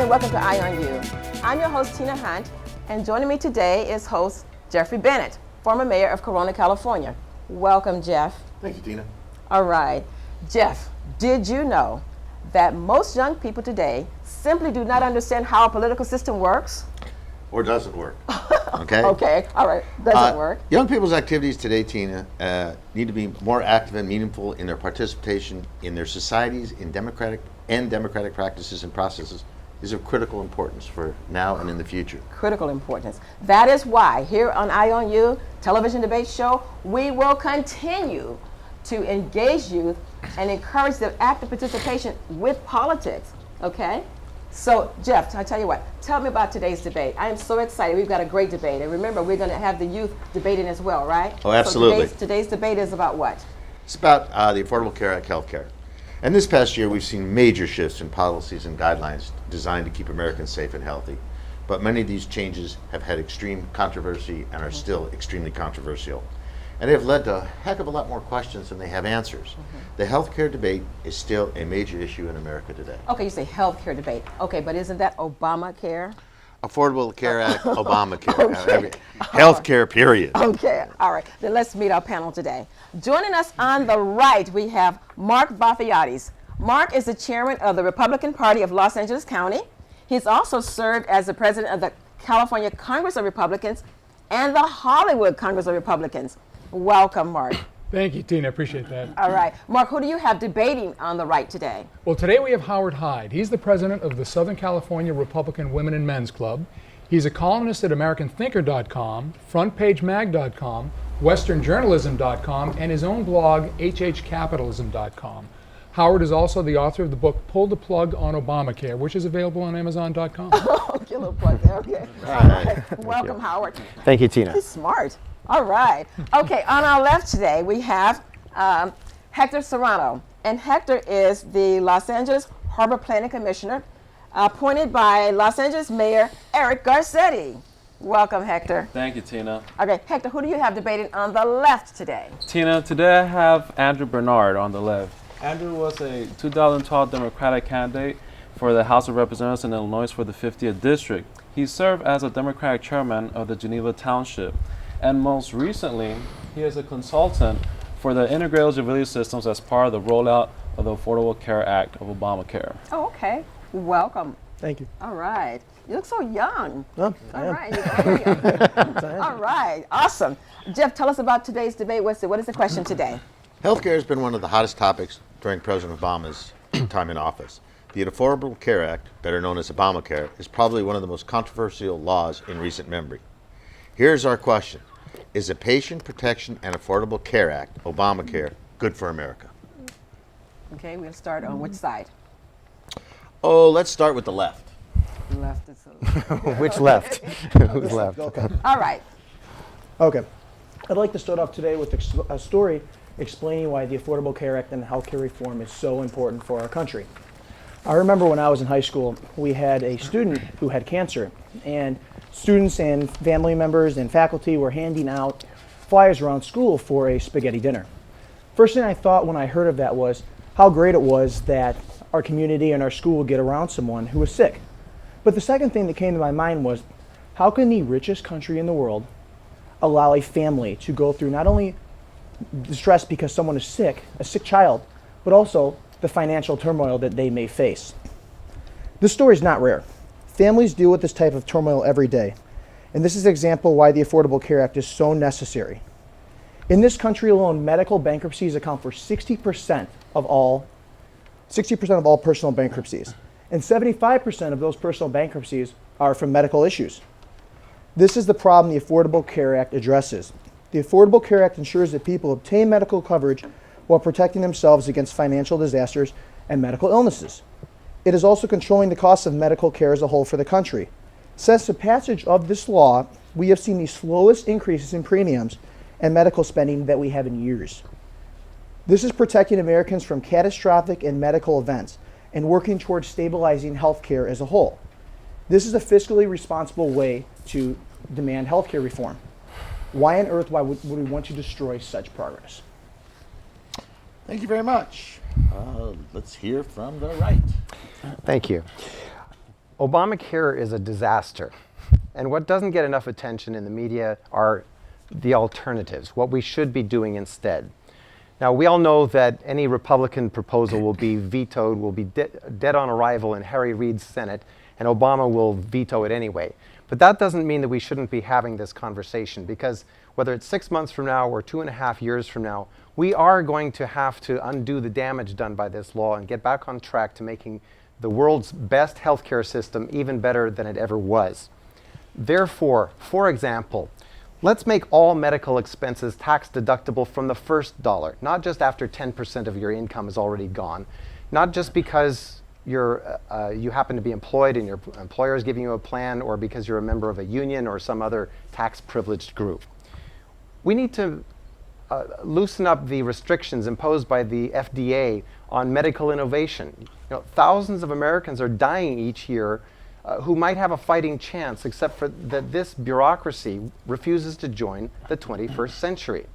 and welcome to Eye on You. I'm your host, Tina Hunt, and joining me today is host Jeffrey Bennett, former mayor of Corona, California. Welcome, Jeff. Thank you, Tina. All right. Jeff, did you know that most young people today simply do not understand how a political system works? Or doesn't work. Okay? Okay, all right, doesn't work. Young people's activities today, Tina, need to be more active and meaningful in their participation in their societies, in democratic practices and processes is of critical importance for now and in the future. Critical importance. That is why here on Eye on You television debate show, we will continue to engage youth and encourage their active participation with politics, okay? So, Jeff, I tell you what, tell me about today's debate. I am so excited. We've got a great debate. And remember, we're going to have the youth debating as well, right? Oh, absolutely. So today's debate is about what? It's about the Affordable Care Act healthcare. And this past year, we've seen major shifts in policies and guidelines designed to keep Americans safe and healthy. But many of these changes have had extreme controversy and are still extremely controversial. And they have led to a heck of a lot more questions than they have answers. The healthcare debate is still a major issue in America today. Okay, you say healthcare debate. Okay, but isn't that Obamacare? Affordable Care Act, Obamacare, Okay. healthcare, period. Okay, all right. Then let's meet our panel today. Joining us on the right, we have Mark Vathiates. Mark is the chairman of the Republican Party of Los Angeles County. He's also served as the president of the California Congress of Republicans and the Hollywood Congress of Republicans. Welcome, Mark. Thank you, Tina. Appreciate that. All right. Mark, who do you have debating on the right today? Well, today we have Howard Hyde. He's the president of the Southern California Republican Women and Men's Club. He's a columnist at AmericanThinker.com, FrontPageMag.com, WesternJournalism.com, and his own blog, HHCapitalism.com. Howard is also the author of the book Pull the Plug on Obamacare, which is available on Amazon.com. Okay, a little plug there. Okay. All right. Welcome, Howard. Thank you, Tina. He's smart. All right. Okay, on our left today, we have Hector Serrano. And Hector is the Los Angeles Harbor Planning Commissioner, appointed by Los Angeles Mayor Eric Garcetti. Welcome, Hector. Thank you, Tina. Okay, Hector, who do you have debating on the left today? Tina, today I have Andrew Bernard on the left. Andrew was a 2012 Democratic candidate for the House of Representatives in Illinois for the 50th District. He served as a Democratic chairman of the Geneva Township. And most recently, he is a consultant for the integrated eligibility systems as part of the rollout of the Affordable Care Act of Obamacare. Oh, okay. Welcome. Thank you. All right. You look so young. Oh, All right. You look very young. All right. Awesome. Jeff, tell us about today's debate. What is the question today? Healthcare has been one of the hottest topics during President Obama's time in office. The Affordable Care Act, better known as Obamacare, is probably one of the most controversial laws in recent memory. Here's our question. Is the Patient Protection and Affordable Care Act, Obamacare, good for America? Okay, we'll start on which side? Oh, let's start with the left. Left is Which left? Who's left? Okay. All right. Okay. I'd like to start off today with a story explaining why the Affordable Care Act and healthcare reform is so important for our country. I remember when I was in high school, we had a student who had cancer, and students and family members and faculty were handing out flyers around school for a spaghetti dinner. First thing I thought when I heard of that was how great it was that our community and our school would get around someone who was sick. But the second thing that came to my mind was, how can the richest country in the world allow a family to go through not only distress because someone is sick, a sick child, but also the financial turmoil that they may face? This story is not rare. Families deal with this type of turmoil every day, and this is an example why the Affordable Care Act is so necessary. In this country alone, medical bankruptcies account for 60% of all personal bankruptcies, and 75% of those personal bankruptcies are from medical issues. This is the problem the Affordable Care Act addresses. The Affordable Care Act ensures that people obtain medical coverage while protecting themselves against financial disasters and medical illnesses. It is also controlling the costs of medical care as a whole for the country. Since the passage of this law, we have seen the slowest increases in premiums and medical spending that we have in years. This is protecting Americans from catastrophic and medical events and working towards stabilizing healthcare as a whole. This is a fiscally responsible way to demand healthcare reform. Why on earth would we want to destroy such progress? Thank you very much. Let's hear from the right. Thank you. Obamacare is a disaster. And what doesn't get enough attention in the media are the alternatives, what we should be doing instead. Now, we all know that any Republican proposal will be vetoed, will be dead on arrival in Harry Reid's Senate, and Obama will veto it anyway. But that doesn't mean that we shouldn't be having this conversation, because whether it's 6 months from now or 2.5 years from now, we are going to have to undo the damage done by this law and get back on track to making the world's best healthcare system even better than it ever was. Therefore, for example, let's make all medical expenses tax deductible from the first dollar, not just after 10% of your income is already gone, not just because you happen to be employed and your employer is giving you a plan, or because you're a member of a union or some other tax privileged group. We need to loosen up the restrictions imposed by the FDA on medical innovation. You know, thousands of Americans are dying each year who might have a fighting chance, except for that this bureaucracy refuses to join the 21st century.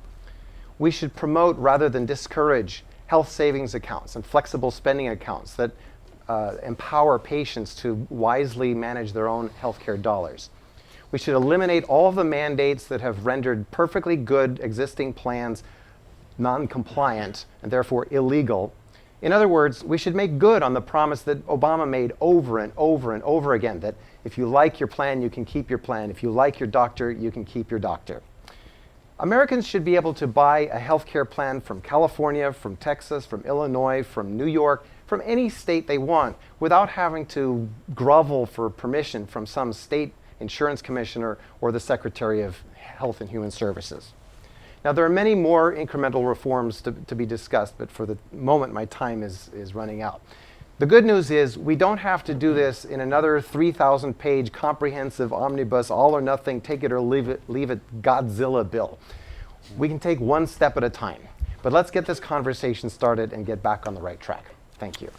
We should promote rather than discourage health savings accounts and flexible spending accounts that empower patients to wisely manage their own healthcare dollars. We should eliminate all of the mandates that have rendered perfectly good existing plans non-compliant and therefore illegal. In other words, we should make good on the promise that Obama made over and over and over again, that if you like your plan, you can keep your plan. If you like your doctor, you can keep your doctor. Americans should be able to buy a healthcare plan from California, from Texas, from Illinois, from New York, from any state they want, without having to grovel for permission from some state insurance commissioner or the Secretary of Health and Human Services. Now, there are many more incremental reforms to be discussed, but for the moment, my time is running out. The good news is we don't have to do this in another 3,000-page comprehensive omnibus, all or nothing, take it or leave it Godzilla bill. We can take one step at a time. But let's get this conversation started and get back on the right track. Thank you.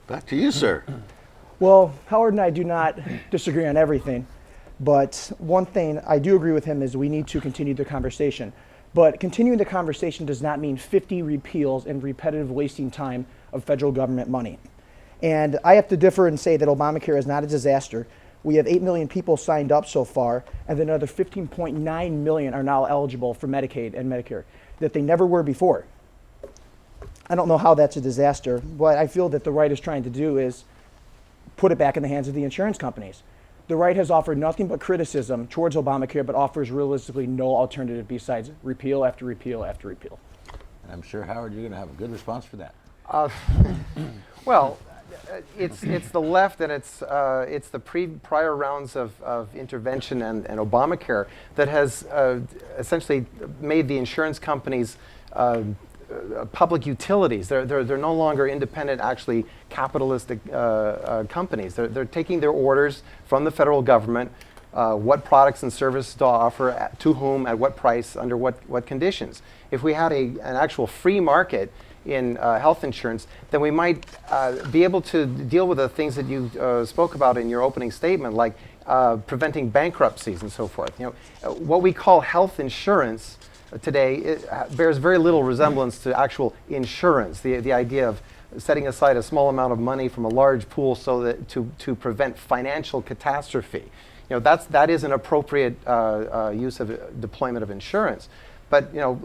Back to you, sir. Well, Howard and I do not disagree on everything, but one thing I do agree with him is we need to continue the conversation. But continuing the conversation does not mean 50 repeals and repetitive wasting time of federal government money. And I have to differ and say that Obamacare is not a disaster. We have 8 million people signed up so far, and then another 15.9 million are now eligible for Medicaid and Medicare that they never were before. I don't know how that's a disaster. What I feel that the right is trying to do is put it back in the hands of the insurance companies. The right has offered nothing but criticism towards Obamacare, but offers realistically no alternative besides repeal after repeal after repeal. And I'm sure, Howard, you're going to have a good response for that. Well, it's the left and it's the prior rounds of intervention and Obamacare that has essentially made the insurance companies public utilities. They're no longer independent, actually capitalistic companies. They're taking their orders from the federal government, what products and services to offer, to whom, at what price, under what conditions. If we had an actual free market in health insurance, then we might be able to deal with the things that you spoke about in your opening statement, like preventing bankruptcies and so forth. You know, what we call health insurance today, it bears very little resemblance to actual insurance. The idea of setting aside a small amount of money from a large pool so that to prevent financial catastrophe. You know, that is an appropriate use of deployment of insurance. But you know,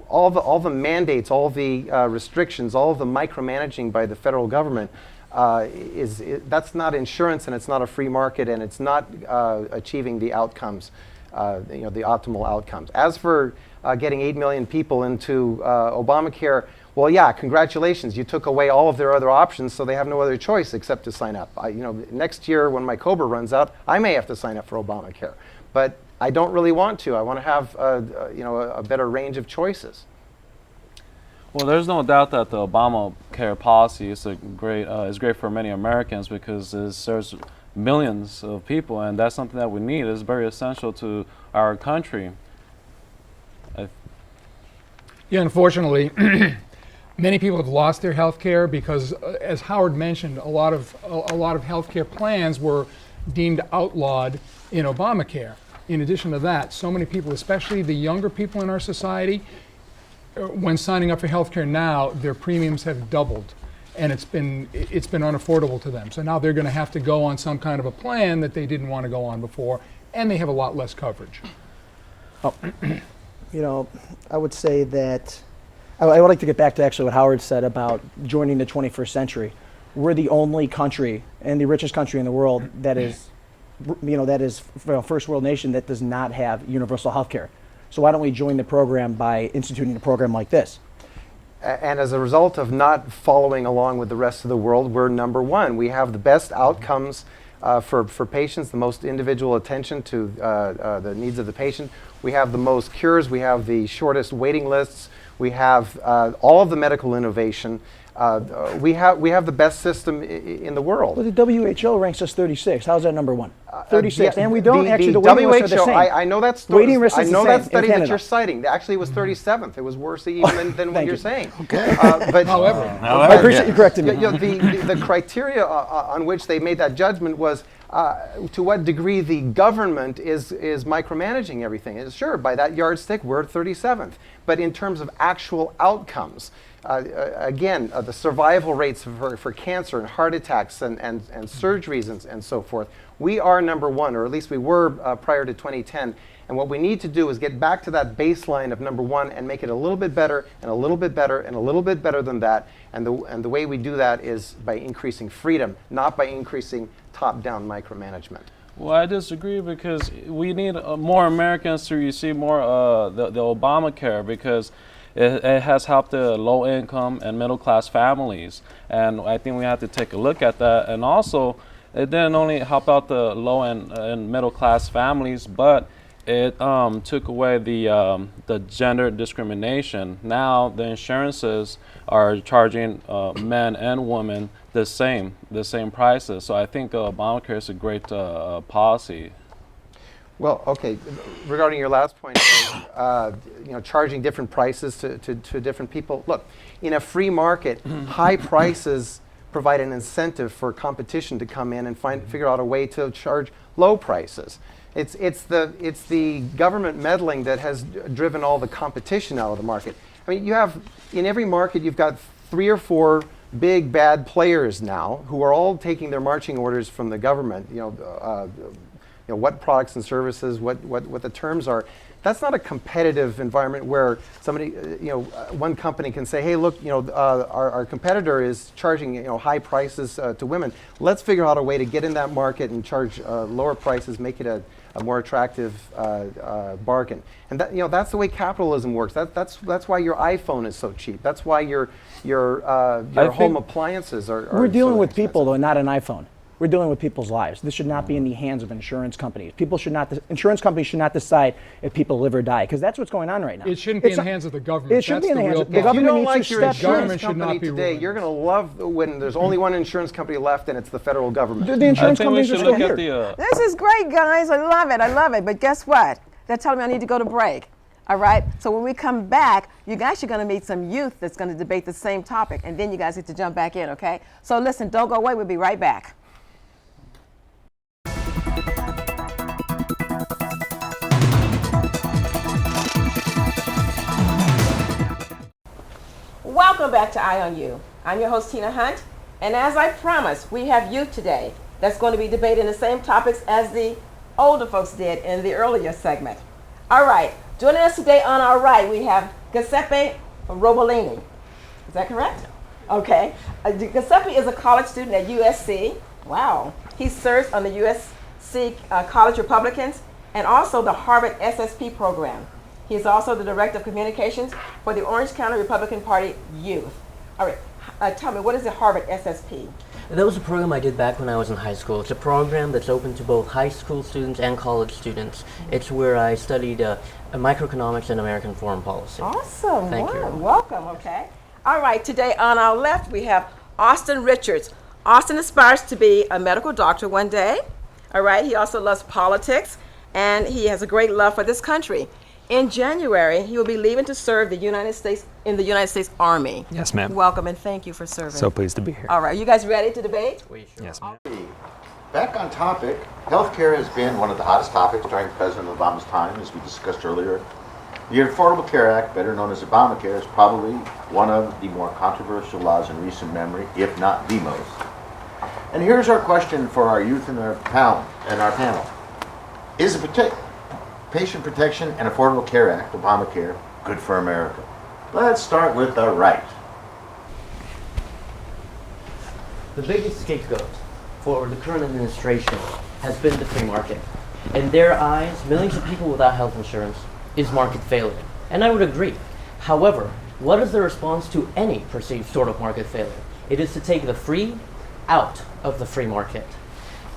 all the mandates, all the restrictions, all of the micromanaging by the federal government that's not insurance, and it's not a free market, and it's not achieving the outcomes. The optimal outcomes. As for getting 8 million people into Obamacare, well, yeah, congratulations. You took away all of their other options, so they have no other choice except to sign up. Next year when my COBRA runs out, I may have to sign up for Obamacare, but I don't really want to. I want to have a better range of choices. Well, there's no doubt that the Obamacare policy is great for many Americans because it serves millions of people, and that's something that we need. It's very essential to our country. Yeah, unfortunately, many people have lost their health care because, as Howard mentioned, a lot of health care plans were deemed outlawed in Obamacare. In addition to that, so many people, especially the younger people in our society, when signing up for health care now, their premiums have doubled. and it's been unaffordable to them. So now they're going to have to go on some kind of a plan that they didn't want to go on before, and they have a lot less coverage. You know, I would say that I would like to get back to actually what Howard said about joining the 21st century. We're the only country and the richest country in the world that is, first world nation that does not have universal health care. So why don't we join the program by instituting a program like this? And as a result of not following along with the rest of the world, we're number one. We have the best outcomes for patients, the most individual attention to the needs of the patient. We have the most cures. We have the shortest waiting lists. We have all of the medical innovation. We have the best system in the world. Well, the WHO ranks us 36. How's that number one? 36, Yeah, and we don't actually. The waiting lists are the same. I know that story. Waiting list I is know the that same study in that Canada. you're citing. Actually, it was 37th. It was worse even than what Thank you're you. saying. But However, I appreciate you correcting me. the criteria on which they made that judgment was to what degree the government is micromanaging everything. Sure, by that yardstick, we're 37th. But in terms of actual outcomes, again, the survival rates for cancer and heart attacks and surgeries and so forth, we are number one, or at least we were prior to 2010. And what we need to do is get back to that baseline of number one and make it a little bit better and a little bit better and a little bit better than that. And the way we do that is by increasing freedom, not by increasing top-down micromanagement. Well, I disagree because we need more Americans to receive more the Obamacare because it has helped the low-income and middle-class families, and I think we have to take a look at that. And also, it didn't only help out the low and middle-class families, but it took away the gender discrimination. Now the insurances are charging men and women the same prices. So I think Obamacare is a great policy. Well, okay. Regarding your last point, charging different prices to different people. Look, in a free market, high prices provide an incentive for competition to come in and figure out a way to charge low prices. It's the government meddling that has driven all the competition out of the market. I mean, you have in every market you've got 3 or 4 big bad players now who are all taking their marching orders from the government. What products and services, what the terms are. That's not a competitive environment where somebody, one company can say, hey, look, our competitor is charging, high prices to women. Let's figure out a way to get in that market and charge lower prices, make it a more attractive bargain. And that's the way capitalism works. That's why your iPhone is so cheap. That's why your home appliances are. We're dealing so with expensive. people, though, not an iPhone. We're dealing with people's lives. This should not be in the hands of insurance companies. Insurance companies should not decide if people live or die, because that's what's going on right now. it shouldn't be in the hands of the government. It shouldn't That's be in the hands real of the problem. If you government. don't needs like to your step in. insurance Government should not company be today, ruling. you're going to love when there's only one insurance company left, and it's the federal government. The I insurance think we companies are should still look here. at the. This is great, guys. I love it. But guess what? They're telling me I need to go to break. All right? So when we come back, you guys are going to meet some youth that's going to debate the same topic. And then you guys get to jump back in, okay? So listen, don't go away. We'll be right back. Welcome back to Eye on You. I'm your host, Tina Hunt. And as I promised, we have youth today that's going to be debating the same topics as the older folks did in the earlier segment. All right, joining us today on our right, we have Giuseppe Robolini. Is that correct? Okay. Giuseppe is a college student at USC. Wow. He serves on the USC College Republicans and also the Harvard SSP program. He is also the Director of Communications for the Orange County Republican Party Youth. All right, tell me, what is the Harvard SSP? That was a program I did back when I was in high school. It's a program that's open to both high school students and college students. It's where I studied microeconomics and American foreign policy. Awesome. Thank you. Welcome, okay. All right, today on our left we have Austin Richards. Austin aspires to be a medical doctor one day. All right, he also loves politics and he has a great love for this country. In January, he will be leaving to serve the United States in the United States Army. Yes, ma'am. Welcome and thank you for serving. So pleased to be here. All right, you guys ready to debate? Yes, ma'am. Back on topic, healthcare has been one of the hottest topics during President Obama's time, as we discussed earlier. The Affordable Care Act, better known as Obamacare, is probably one of the more controversial laws in recent memory, if not the most. And here's our question for our youth and our panel. Is the Patient Protection and Affordable Care Act, Obamacare, good for America? Let's start with the right. The biggest scapegoat for the current administration has been the free market. In their eyes, millions of people without health insurance is market failure. And I would agree. However, what is the response to any perceived sort of market failure? It is to take the free out of the free market.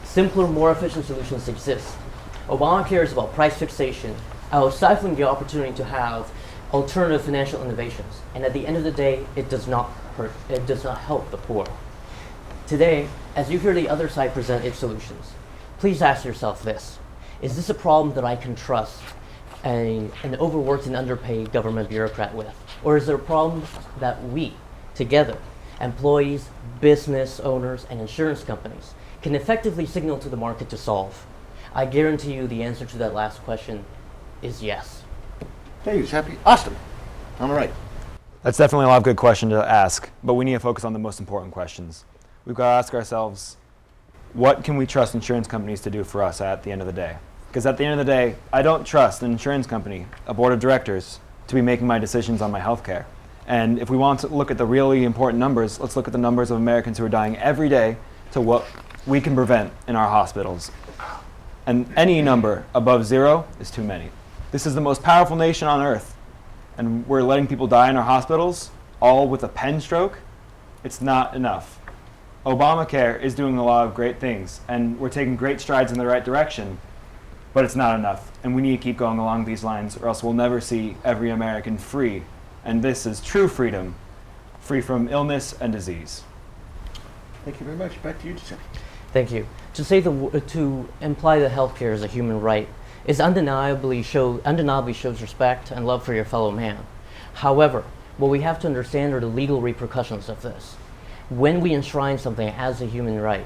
Simpler, more efficient solutions exist. Obamacare is about price fixation, stifling the opportunity to have alternative financial innovations. And at the end of the day, it does not help the poor. Today, as you hear the other side present its solutions, please ask yourself this. Is this a problem that I can trust an overworked and underpaid government bureaucrat with? Or is there a problem that we, together, employees, business owners, and insurance companies, can effectively signal to the market to solve? I guarantee you the answer to that last question is yes. Hey, who's happy? Austin, on the right. That's definitely a lot of good questions to ask, but we need to focus on the most important questions. We've got to ask ourselves, what can we trust insurance companies to do for us at the end of the day? Because at the end of the day, I don't trust an insurance company, a board of directors, to be making my decisions on my health care. And if we want to look at the really important numbers, let's look at the numbers of Americans who are dying every day to what we can prevent in our hospitals. And any number above 0 is too many. This is the most powerful nation on earth, and we're letting people die in our hospitals, all with a pen stroke. It's not enough. Obamacare is doing a lot of great things, and we're taking great strides in the right direction, but it's not enough. And we need to keep going along these lines, or else we'll never see every American free. And this is true freedom, free from illness and disease. Thank you very much. Back to you, Giuseppe. Thank you. To imply that healthcare is a human right is undeniably shows respect and love for your fellow man. However, what we have to understand are the legal repercussions of this. When we enshrine something as a human right,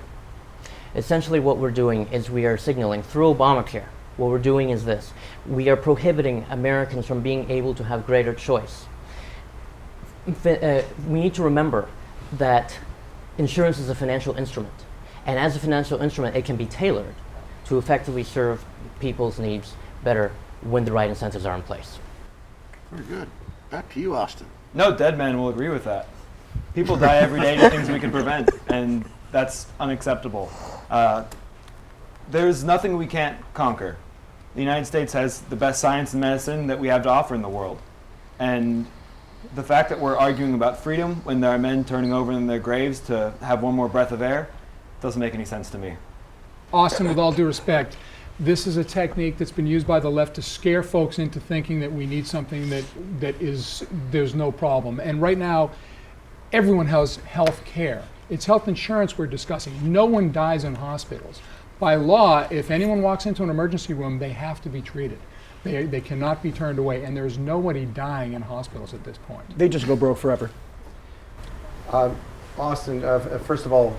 essentially what we're doing is we are signaling through Obamacare. What we're doing is this. We are prohibiting Americans from being able to have greater choice. We need to remember that insurance is a financial instrument. And as a financial instrument, it can be tailored to effectively serve people's needs better when the right incentives are in place. Very good. Back to you, Austin. No dead man will agree with that. People die every day to things we can prevent, and that's unacceptable. There's nothing we can't conquer. The United States has the best science and medicine that we have to offer in the world. And the fact that we're arguing about freedom when there are men turning over in their graves to have one more breath of air doesn't make any sense to me. Austin, with all due respect, this is a technique that's been used by the left to scare folks into thinking that we need something there's no problem. And right now, everyone has health care. It's health insurance we're discussing. No one dies in hospitals. By law, if anyone walks into an emergency room, they have to be treated. They cannot be turned away, and there's nobody dying in hospitals at this point. They just go broke forever. Austin, first of all,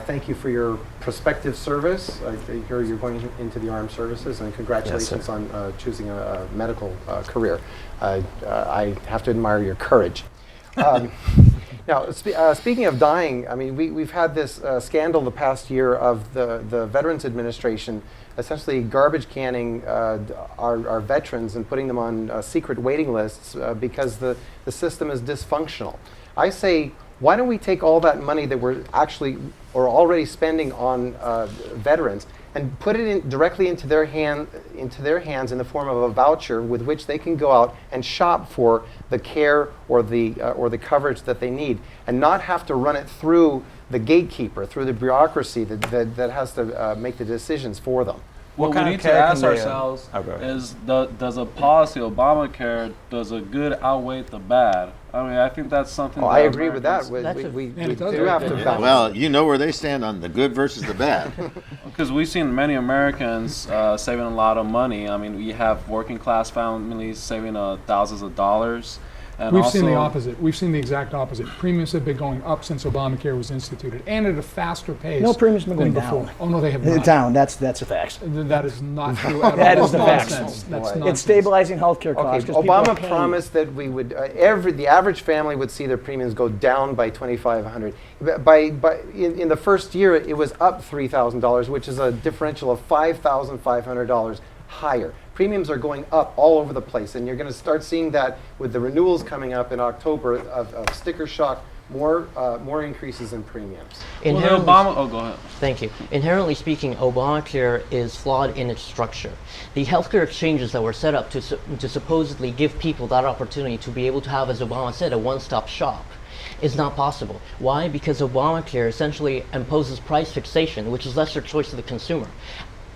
thank you for your prospective service. I hear you're going into the armed services, and congratulations on choosing a medical career. I have to admire your courage. Now, speaking of dying, I mean, we've had this scandal the past year of the Veterans Administration essentially garbage canning our veterans and putting them on secret waiting lists because the system is dysfunctional. I say, why don't we take all that money that we're already spending on veterans and put it directly into their hands in the form of a voucher with which they can go out and shop for the care or the coverage that they need, and not have to run it through the gatekeeper, through the bureaucracy that has to make the decisions for them. What we need to ask ourselves is, does a policy, Obamacare, does a good outweigh the bad? I mean, I think that's something. I agree with that. We do have to balance. Well, you know where they stand on the good versus the bad. Because we've seen many Americans saving a lot of money. I mean, we have working class families saving thousands of dollars. And We've seen the also- opposite. We've seen the exact opposite. Premiums have been going up since Obamacare was instituted, and at a faster pace. No, premiums have been than going before. down. Oh no, they have not. Down. That's a fact. That is not true at all. That is the That's fact. nonsense. That's Boy. nonsense. It's stabilizing healthcare Okay, costs. 'cause people are Obama paying. promised that we would the average family would see their premiums go down by $2,500. In the first year, it was up $3,000, which is a differential of $5,500 higher. Premiums are going up all over the place, and you're going to start seeing that with the renewals coming up in October of sticker shock. More increases in premiums. Well, the Inherently- Obama. Oh, go ahead. Thank you. Inherently speaking, Obamacare is flawed in its structure. The healthcare exchanges that were set up to supposedly give people that opportunity to be able to have, as Obama said, a one-stop shop is not possible. Why? Because Obamacare essentially imposes price fixation, which is lesser choice to the consumer.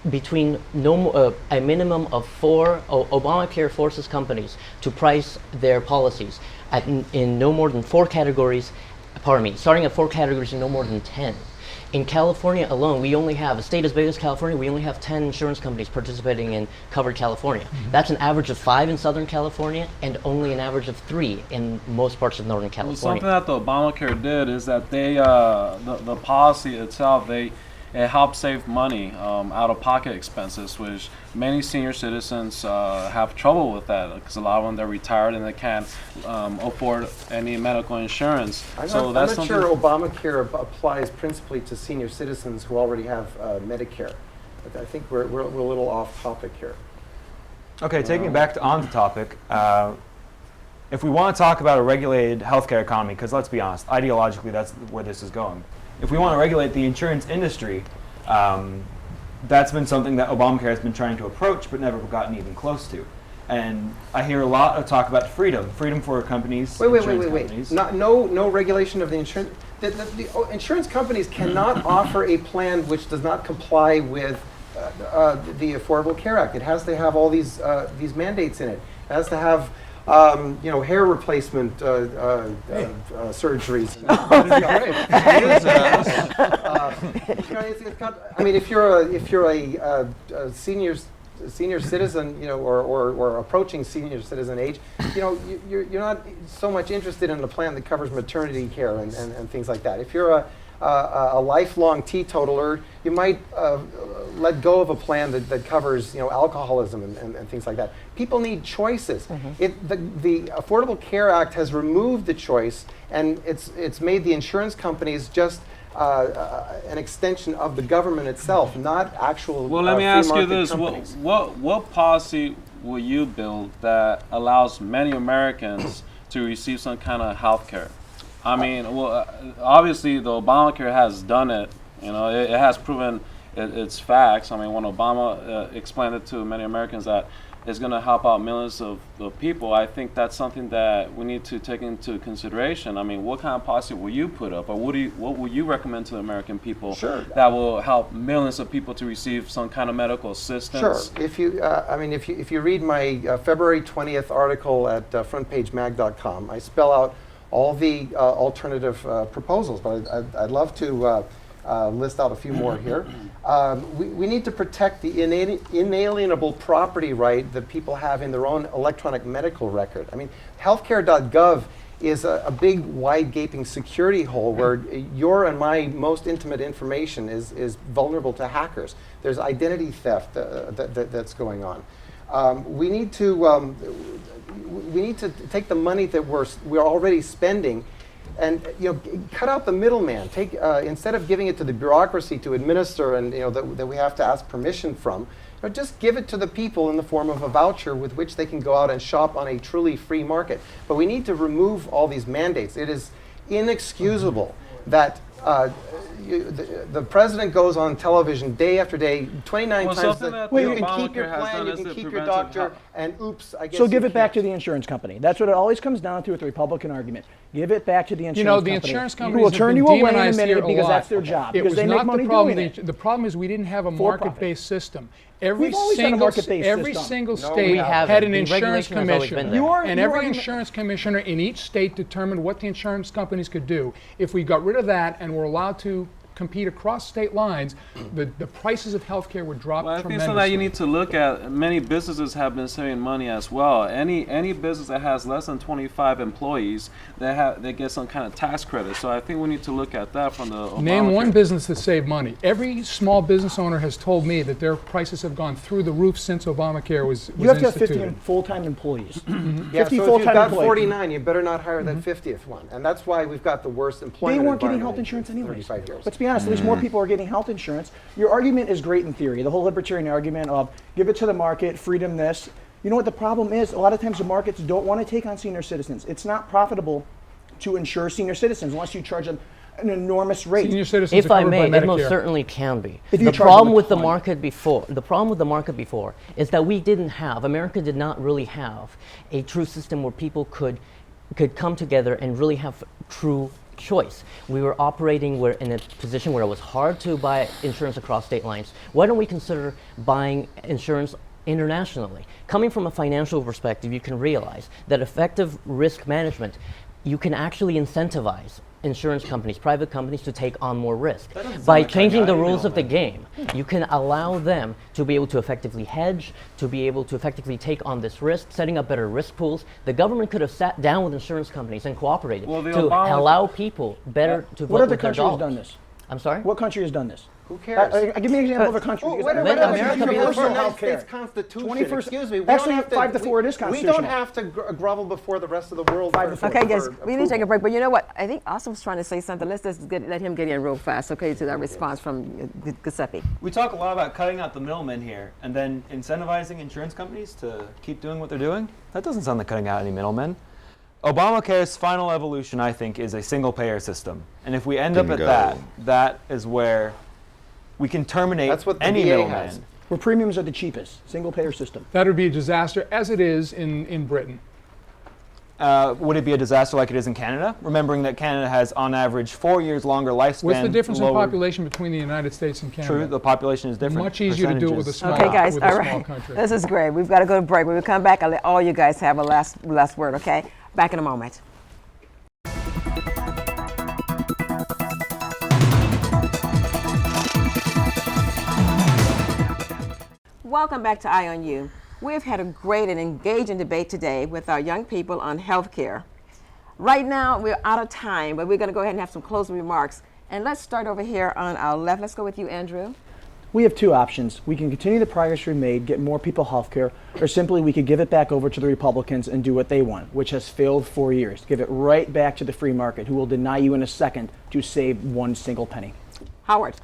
Between a minimum of four, Obamacare forces companies to price their policies in no more than 4 categories, starting at 4 categories and no more than 10. In California alone, we only have, a state as big as California, we only have 10 insurance companies participating in covered California. That's an average of 5 in Southern California and only an average of 3 in most parts of Northern Well, California. something that the Obamacare did is that they, the policy itself, it helped save money, out-of-pocket expenses, which many senior citizens have trouble with that because a lot of them they're retired and they can't afford any medical insurance. I'm So not, that's I'm not something. sure Obamacare applies principally to senior citizens who already have Medicare. But I think we're a little off topic here. Okay, taking it back on the topic, if we want to talk about a regulated healthcare economy, because let's be honest, ideologically that's where this is going. If we want to regulate the insurance industry, that's been something that Obamacare has been trying to approach but never gotten even close to. And I hear a lot of talk about freedom for companies. Wait. insurance companies. No regulation of the insurance. The insurance companies cannot offer a plan which does not comply with the Affordable Care Act. It has to have all these mandates in it. It has to have hair replacement surgeries. I mean, if you're a senior citizen, or approaching senior citizen age, you're not so much interested in a plan that covers maternity care and things like that. If you're a lifelong teetotaler, you might let go of a plan that covers alcoholism and things like that. People need choices. The Affordable Care Act has removed the choice, and it's made the insurance companies just an extension of the government itself, not actual. Well, let me ask you free this: market companies. what policy will you build that allows many Americans to receive some kind of health care? I mean, obviously the Obamacare has done it. It has proven its facts. I mean, when Obama explained it to many Americans that it's going to help out millions of people, I think that's something that we need to take into consideration. I mean, what kind of policy will you put up, or what will you recommend to the American people that will help millions of people to receive some kind of medical assistance? Sure. If you read my February 20th article at frontpagemag.com, I spell out all the alternative proposals, but I'd love to list out a few more here. We need to protect the inalienable property right that people have in their own electronic medical record. I mean, healthcare.gov is a big, wide, gaping security hole where your and my most intimate information is vulnerable to hackers. There's identity theft that's going on. We need to take the money that we're already spending and cut out the middleman. Instead of giving it to the bureaucracy to administer and that we have to ask permission from, just give it to the people in the form of a voucher with which they can go out and shop on a truly free market. But we need to remove all these mandates. It is inexcusable that the president goes on television day after day, 29 times. Something that You can keep your Obamacare has plan, done you is can it keep your prevents doctor, and oops, I guess So give you it back to can't. the insurance company. That's what it always comes down to with the Republican argument. Give it back to the insurance The company. insurance who companies will have turn been you away in a demonized here minute a because lot. that's their job. It Because was they not make money the problem. doing it. The problem is we didn't have a For-profit. market-based system. Every We've always had a single market-based every system. single No, state we haven't. had an The insurance regulation has always been commissioner, there. and Your every argument- insurance commissioner in each state determined what the insurance companies could do. If we got rid of that and were allowed to compete across state lines, the prices of healthcare would drop Well, I think tremendously. so that you need to look at many businesses have been saving money as well. Any business that has less than 25 employees, they get some kind of tax credit. So I think we need to look at that from the Name one Obamacare. business that saved money. Every small business owner has told me that their prices have gone through the roof since Obamacare was You have to have instituted. 50 full-time employees. Yeah, 50 so if full-time you've got employees. 49, you better not hire that 50th one. And that's why we've got the worst They employment weren't getting health environment insurance in anyways. 35 years. Let's be honest, at least more people are getting health insurance. Your argument is great in theory. The whole libertarian argument of give it to the market, freedom this. You know what the problem is? A lot of times the markets don't want to take on senior citizens. It's not profitable to insure senior citizens unless you charge them an enormous rate. Senior citizens If are I covered may, by it most Medicare. certainly can be. If you The charge problem them a with the ton. market before is that America did not really have a true system where people could come together and really have true choice. We were operating in a position where it was hard to buy insurance across state lines. Why don't we consider buying insurance internationally? Coming from a financial perspective, you can realize that effective risk management, you can actually incentivize insurance companies, private companies, to take on more risk. By changing the rules of the game, you can allow them to be able to effectively hedge, to be able to effectively take on this risk, setting up better risk pools. The government could have sat down with insurance companies and cooperated Well, the to Obama- allow people better to vote What other with their country has dollars. done this? I'm sorry? What country has done this? Who cares? Give me an example of a country. because Let everybody else America has be the universal first. health care. States Constitution. 21st Excuse me. Actually, 5 to 4 it is We don't constitutional. have to grovel before the rest of the world. 5 to 4. Okay, guys, for we need to take a approval. break. But you know what? I think Austin was trying to say something. Let's just let him get in real fast, okay, to that response from Giuseppe. We talk a lot about cutting out the middlemen here and then incentivizing insurance companies to keep doing what they're doing. That doesn't sound like cutting out any middlemen. Obamacare's final evolution, I think, is a single payer system. And if we end up at Bingo. that, that is where we can terminate That's what the any VA middleman. Where premiums are the cheapest. Single payer system. That would be a disaster, as it is in Britain. Would it be a disaster like it is in Canada? Remembering that Canada has, on average, 4 years longer lifespan. What's the difference in lower- population betwent the United States and Canada? True, the population is different. Much easier to do it with a percentages. small, Okay, guys, with all a small right. country. This is great. We've got to go to break. When we come back, I'll let all you guys have a last word, okay? Back in a moment. Welcome back to Eye on You. We've had a great and engaging debate today with our young people on healthcare. Right now, we're out of time, but we're going to go ahead and have some closing remarks. And let's start over here on our left. Let's go with you, Andrew. We have two options. We can continue the progress we made, get more people health care, or simply we could give it back over to the Republicans and do what they want, which has failed 4 years. Give it right back to the free market, who will deny you in a second to save one single penny. Howard.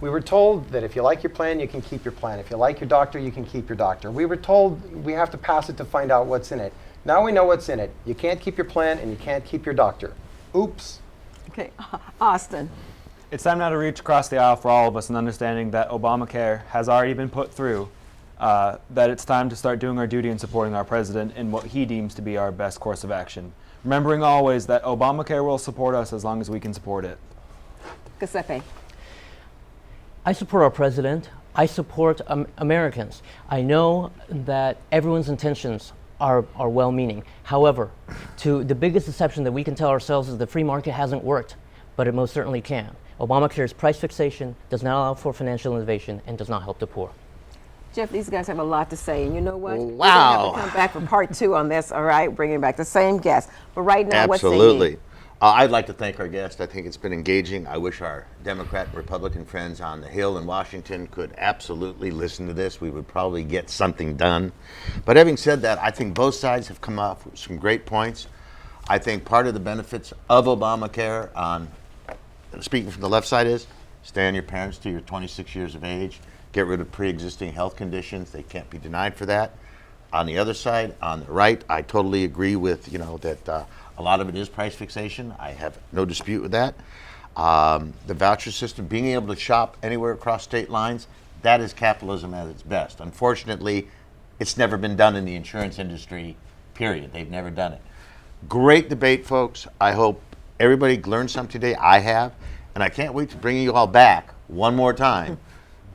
We were told that if you like your plan, you can keep your plan. If you like your doctor, you can keep your doctor. We were told we have to pass it to find out what's in it. Now we know what's in it. You can't keep your plan and you can't keep your doctor. Oops. Okay, Austin. It's time now to reach across the aisle for all of us in understanding that Obamacare has already been put through, that it's time to start doing our duty and supporting our president in what he deems to be our best course of action. Remembering always that Obamacare will support us as long as we can support it. Giuseppe. I support our president. I support Americans. I know that everyone's intentions are well-meaning. However, to the biggest deception that we can tell ourselves is the free market hasn't worked, but it most certainly can. Obamacare's price fixation does not allow for financial innovation and does not help the poor. Jeff, these guys have a lot to say, and you know what? Wow. We're gonna have to come back for part 2 on this, all right? Bringing back the same guest. But right now, what's Absolutely. I'd like to thank our guest. I think it's been engaging. I wish our Democrat and Republican friends on the Hill in Washington could absolutely listen to this. We would probably get something done. But having said that, I think both sides have come up with some great points. I think part of the benefits of Obamacare, speaking from the left side, is stay on your parents till you're 26 years of age, get rid of pre-existing health conditions. They can't be denied for that. On the other side, on the right, I totally agree with, that a lot of it is price fixation. I have no dispute with that. The voucher system, being able to shop anywhere across state lines, that is capitalism at its best. Unfortunately, it's never been done in the insurance industry, period. They've never done it. Great debate, folks. I hope everybody learned something today. I have. And I can't wait to bring you all back one more time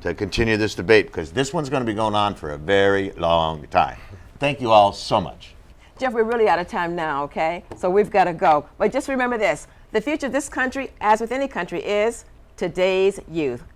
to continue this debate, because this one's going to be going on for a very long time. Thank you all so much. Jeff, we're really out of time now, okay? So we've got to go. But just remember this. The future of this country, as with any country, is today's youth.